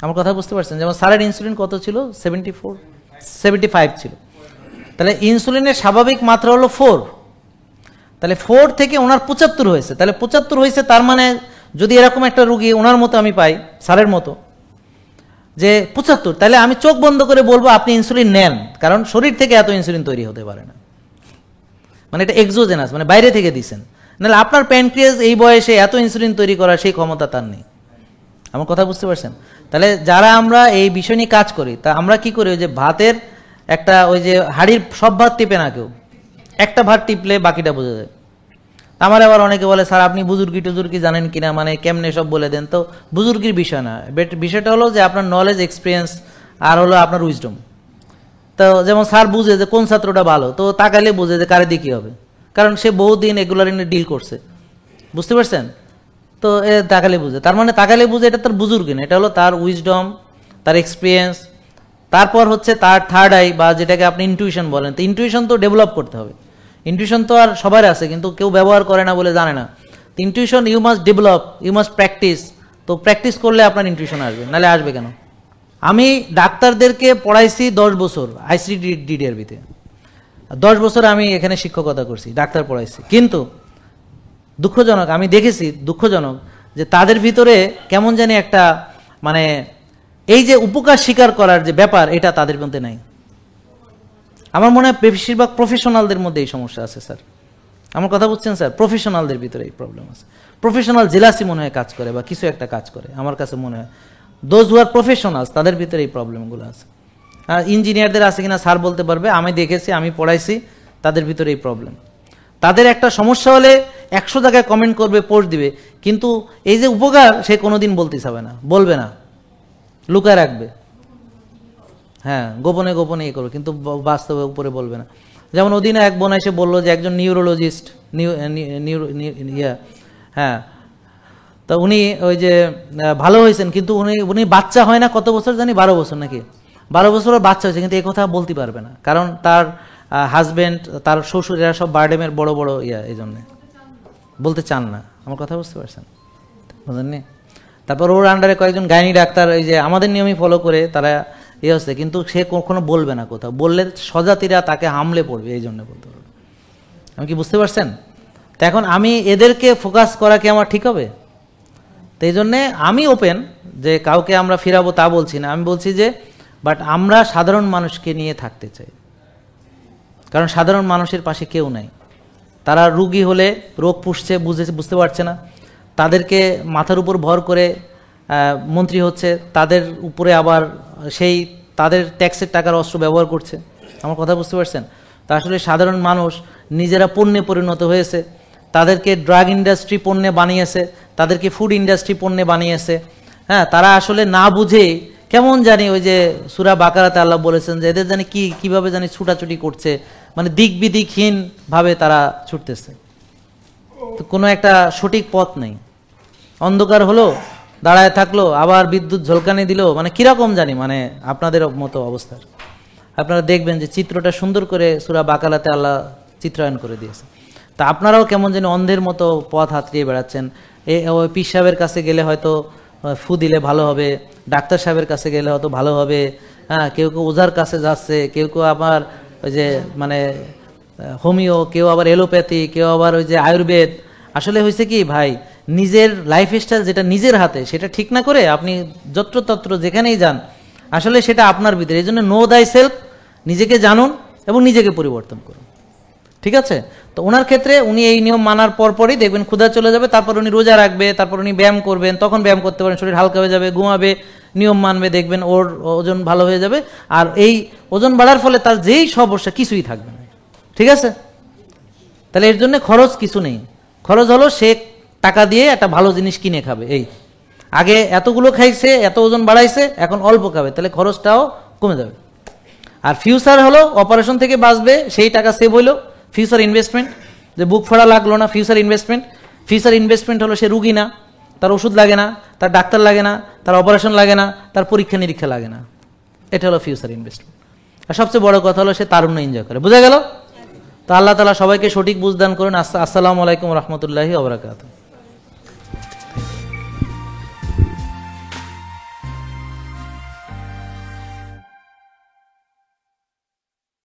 আমার কথা বুঝতে পারছেন? যেমন স্যারের ইনসুলিন কত ছিল? 75 ছিল। তাহলে ইনসুলিনের স্বাভাবিক মাত্রা হলো 4, তাহলে 4 থেকে ওনার 75 হয়েছে। তাহলে 75 হয়েছে, তার মানে যদি এরকম একটা রুগী ওনার মতো আমি পাই, স্যারের মতো যে 75, তাহলে আমি চোখ বন্ধ করে বলবো আপনি ইনসুলিন নেন, কারণ শরীর থেকে এত ইনসুলিন তৈরি হতে পারে না, মানে এটা এক্সোজেনাস, মানে বাইরে থেকে দিচ্ছেন। নাহলে আপনার প্যানক্রিয়াস এই বয়সে এত ইনসুলিন তৈরি করার সেই ক্ষমতা তার নেই। আমার কথা বুঝতে পারছেন? তাহলে যারা আমরা এই বিষয় নিয়ে কাজ করি, তা আমরা কি করি, ওই যে ভাতের একটা, ওই যে হাড়ির সব ভাত টিপে না কেউ, একটা ভাত টিপলে বাকিটা বোঝা যায়। আমার আবার অনেকে বলে স্যার আপনি বুজুর্গি জানেন কিনা, মানে কেমনে সব বলে দেন। তো বুজুর্গির বিষয় না, বিষয়টা হলো যে আপনার নলেজ, এক্সপিরিয়েন্স আর হলো আপনার উইজডম। তো যেমন স্যার বুঝে যে কোন ছাত্রটা ভালো, তো তাকাইলে বুঝে যে কারে দিয়ে কি হবে, কারণ সে বহুদিন এগুলার ডিল করছে। বুঝতে পারছেন? তো তাকালে বুঝে, তার মানে তাকালে বুঝে এটা তার বুজুর্গি না, এটা হলো তার উইজডম, তার এক্সপিরিয়েন্স। তারপর হচ্ছে তার থার্ড আই, বা যেটাকে আপনি ইনটিউশন বলেন। তো ইনটিউশন তো ডেভেলপ করতে হবে। ইনটিউশন তো আর সবার আছে, কিন্তু কেউ ব্যবহার করে না বলে জানে না। তো intuition you must develop, you must practice. তো প্র্যাকটিস করলে আপনার ইনটিউশন আসবে, নাহলে আসবে কেন? আমি ডাক্তারদেরকে পড়াইছি 10 বছর ICDDRB-তে, 10 বছর আমি এখানে শিক্ষকতা করছি, ডাক্তার পড়াইছি। কিন্তু দুঃখজনক, আমি দেখেছি দুঃখজনক যে তাদের ভিতরে কেমন জানি একটা, মানে এই যে উপকার স্বীকার করার যে ব্যাপার, এটা তাদের মধ্যে নাই। আমার মনে হয় বেশিরভাগ প্রফেশনালদের মধ্যে এই সমস্যা আছে স্যার। আমার কথা বুঝছেন স্যার? প্রফেশনালদের ভিতরে এই প্রবলেম আছে। প্রফেশনাল জেলাসি মনে হয় কাজ করে, বা কিছু একটা কাজ করে, আমার কাছে মনে হয়। দোজ হু আর প্রফেশনালস, তাদের ভিতরে এই প্রবলেমগুলো আছে। আর ইঞ্জিনিয়ারদের আছে কিনা স্যার বলতে পারবে, আমি দেখেছি, আমি পড়াইছি, তাদের ভিতরে এই প্রবলেম। তাদের একটা সমস্যা হলে 100 জায়গায় কমেন্ট করবে, পোস্ট দিবে, কিন্তু এই যে উপকার সে কোনোদিন বলতে চাবে না, বলবে না, লুকায় রাখবে। হ্যাঁ, গোপনে গোপনে করবে, কিন্তু বাস্তবে উপরে বলবে না। যেমন ওদিনে এক বোন এসে বললো যে একজন নিউরোলজিস্ট, হ্যাঁ, তো উনি ওই যে ভালো হয়েছেন, কিন্তু উনি বাচ্চা হয় না কত বছর জানি, 12 বছর নাকি, 12 বছরের বাচ্চা হয়েছে, কিন্তু এই কথা বলতে পারবে না, কারণ তার হাজবেন্ড, তার শ্বশুর, এরা সব বার্ডেমের বড় বড় এই জন্যে বলতে চান না। আমার কথা বুঝতে পারছেন? বুঝলেননি? তারপর ওর আন্ডারে কয়েকজন গাইনি ডাক্তার ওই যে আমাদের নিয়মই ফলো করে তারা হচ্ছে, কিন্তু সে কখনো বলবে না কোথাও, বললে স্বজাতিরা তাকে হামলে পড়বে, এই জন্য বলতে পারবে। আমি কি বুঝতে পারছেন? তো এখন আমি এদেরকে ফোকাস করা কি আমার ঠিক হবে? তো এই জন্যে আমি ওপেন, যে কাউকে আমরা ফিরাবো তা বলছি না, আমি বলছি যে বাট আমরা সাধারণ মানুষকে নিয়ে থাকতে চাই, কারণ সাধারণ মানুষের পাশে কেউ নাই। তারা রুগী হলে রোগ পুষছে, বুঝতে পারছে না, তাদেরকে মাথার উপর ভর করে মন্ত্রী হচ্ছে, তাদের উপরে আবার সেই তাদের ট্যাক্সের টাকার অস্ত্র ব্যবহার করছে। আমার কথা বুঝতে পারছেন? তা আসলে সাধারণ মানুষ নিজেরা পণ্যে পরিণত হয়েছে, তাদেরকে ড্রাগ ইন্ডাস্ট্রি পণ্যে বানিয়েছে, তাদেরকে ফুড ইন্ডাস্ট্রি পণ্যে বানিয়েছে। হ্যাঁ, তারা আসলে না বুঝে কেমন জানি, ওই যে সূরা বাকারাতে আল্লাহ বলেছেন যে এদের জানি কিভাবে জানি ছুটাছুটি করছে, মানে দিক বিদিকহীন ভাবে তারা ছুটতেছে, তো কোনো একটা সঠিক পথ নেই। অন্ধকার হলো, দাঁড়ায় থাকলো, আবার বিদ্যুৎ ঝলকানি দিল, মানে কিরকম জানি, মানে আপনাদের মতো অবস্থা। আপনারা দেখবেন যে চিত্রটা সুন্দর করে সূরা বাকারাতে আল্লাহ চিত্রায়ন করে দিয়েছে। তা আপনারাও কেমন যেন অন্ধের মতো পথ হাতড়িয়ে বেড়াচ্ছেন। ওই পীর সাহেবের কাছে গেলে হয়তো ফু দিলে ভালো হবে, ডাক্তার সাহেবের কাছে গেলে হয়তো ভালো হবে, হ্যাঁ, কেউ কেউ ওঝার কাছে যাচ্ছে, কেউ কেউ আবার ওই যে মানে হোমিও, কেউ আবার এলোপ্যাথি, কেউ আবার ওই যে আয়ুর্বেদ। আসলে হয়েছে কি ভাই, নিজের লাইফস্টাইল যেটা নিজের হাতে সেটা ঠিক না করে আপনি যত্রতত্র যেখানেই যান, আসলে সেটা আপনার ভিতরে। এই জন্য নো দাই সেলফ নিজেকে জানুন এবং নিজেকে পরিবর্তন করুন। ঠিক আছে? তো ওনার ক্ষেত্রে উনি এই নিয়ম মানার পরপরই দেখবেন ক্ষুধা চলে যাবে, তারপর উনি রোজা রাখবে, তারপর উনি ব্যায়াম করবেন, তখন ব্যায়াম করতে পারেন, শরীর হালকা হয়ে যাবে, ঘুমাবে, নিয়ম মানবে, দেখবেন ওর ওজন ভালো হয়ে যাবে। আর এই ওজন বাড়ার ফলে তার যেই সমস্যা কিছুই থাকবে না। ঠিক আছে? তাহলে এর জন্য খরচ কিছু নেই, খরচ হলো সে টাকা দিয়ে একটা ভালো জিনিস কিনে খাবে। এই আগে এতগুলো খাইছে, এত ওজন বাড়াইছে, এখন অল্প খাবে, তাহলে খরচটাও কমে যাবে। আর ফিউচার হলো অপারেশন থেকে বাঁচবে, সেই টাকা সেভ হইলো, ফিউচার ইনভেস্টমেন্ট, যে বুক ফাড়া লাগলো না, ফিউচার ইনভেস্টমেন্ট। ফিউচার ইনভেস্টমেন্ট হলো সে রুগী না, তার ওষুধ লাগে না, তার ডাক্তার লাগে না, তার অপারেশন লাগে না, তার পরীক্ষা নিরীক্ষা লাগে না। এটা হলো ফিউচার ইনভেস্টমেন্ট। আর সবচেয়ে বড় কথা হলো সে তারুণ্য এনজয় করে। বোঝা গেল? তো আল্লাহ তাআলা সবাইকে সঠিক বুঝদান করুন। আসসালামু আলাইকুম রহমতুল্লাহি ওয়া বারাকাতুহু।